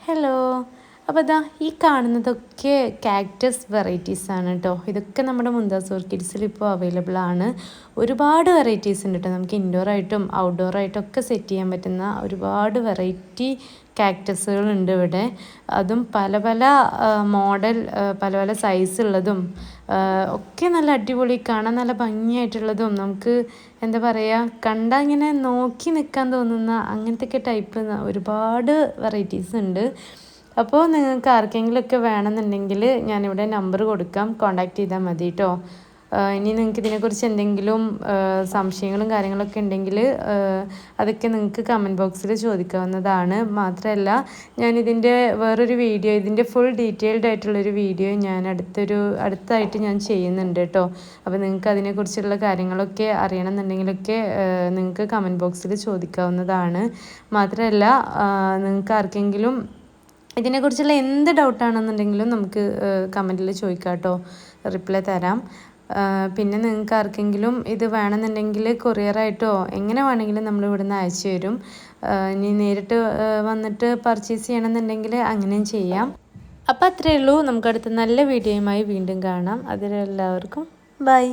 Hello. അപ്പോൾ ഇതാ ഈ കാണുന്നതൊക്കെ കാക്ടസ് വെറൈറ്റീസ് ആണ് കേട്ടോ. ഇതൊക്കെ നമ്മുടെ മുന്താസ് ഓർക്കിഡ്സിൽ ഇപ്പോൾ അവൈലബിൾ ആണ്. ഒരുപാട് വെറൈറ്റീസ് ഉണ്ട് കേട്ടോ. നമുക്ക് ഇൻഡോർ ആയിട്ടും ഔട്ട്ഡോർ ആയിട്ടും ഒക്കെ സെറ്റ് ചെയ്യാൻ പറ്റുന്ന ഒരുപാട് വെറൈറ്റി കാക്ടസുകളുണ്ട് ഇവിടെ. അതും പല പല മോഡൽ, പല പല സൈസ് ഉള്ളതും ഒക്കെ നല്ല അടിപൊളി, കാണാൻ നല്ല ഭംഗിയായിട്ടുള്ളതും, നമുക്ക് എന്താ പറയുക, കണ്ടാൽ ഇങ്ങനെ നോക്കി നിൽക്കാൻ തോന്നുന്ന അങ്ങനത്തെയൊക്കെ ടൈപ്പ് ഒരുപാട് വെറൈറ്റീസ് ഉണ്ട്. അപ്പോൾ നിങ്ങൾക്ക് ആർക്കെങ്കിലുമൊക്കെ വേണമെന്നുണ്ടെങ്കിൽ ഞാനിവിടെ നമ്പർ കൊടുക്കാം, കോൺടാക്റ്റ് ചെയ്താൽ മതി കേട്ടോ. ഇനി നിങ്ങൾക്ക് ഇതിനെക്കുറിച്ച് എന്തെങ്കിലും സംശയങ്ങളും കാര്യങ്ങളൊക്കെ ഉണ്ടെങ്കിൽ അതൊക്കെ നിങ്ങൾക്ക് കമൻറ്റ് ബോക്സിൽ ചോദിക്കാവുന്നതാണ്. മാത്രമല്ല ഞാനിതിൻ്റെ വേറൊരു വീഡിയോ, ഇതിൻ്റെ ഫുൾ ഡീറ്റെയിൽഡ് ആയിട്ടുള്ളൊരു വീഡിയോ ഞാൻ അടുത്തായിട്ട് ഞാൻ ചെയ്യുന്നുണ്ട് കേട്ടോ. അപ്പോൾ നിങ്ങൾക്ക് അതിനെക്കുറിച്ചുള്ള കാര്യങ്ങളൊക്കെ അറിയണമെന്നുണ്ടെങ്കിലൊക്കെ നിങ്ങൾക്ക് കമൻറ്റ് ബോക്സിൽ ചോദിക്കാവുന്നതാണ്. മാത്രമല്ല നിങ്ങൾക്ക് ആർക്കെങ്കിലും ഇതിനെക്കുറിച്ചുള്ള എന്ത് ഡൗട്ടാണെന്നുണ്ടെങ്കിലും നമുക്ക് കമൻറ്റിൽ ചോദിക്കാം കേട്ടോ, റിപ്ലൈ തരാം. പിന്നെ നിങ്ങൾക്ക് ആർക്കെങ്കിലും ഇത് വേണമെന്നുണ്ടെങ്കിൽ കൊറിയറായിട്ടോ എങ്ങനെ വേണമെങ്കിലും നമ്മൾ ഇവിടുന്ന് അയച്ചു തരും. ഇനി നേരിട്ട് വന്നിട്ട് പർച്ചേസ് ചെയ്യണമെന്നുണ്ടെങ്കിൽ അങ്ങനെയും ചെയ്യാം. അപ്പോൾ അത്രയേ ഉള്ളൂ. നമുക്കടുത്ത നല്ല വീഡിയോയുമായി വീണ്ടും കാണാം. അതിലെല്ലാവർക്കും ബൈ.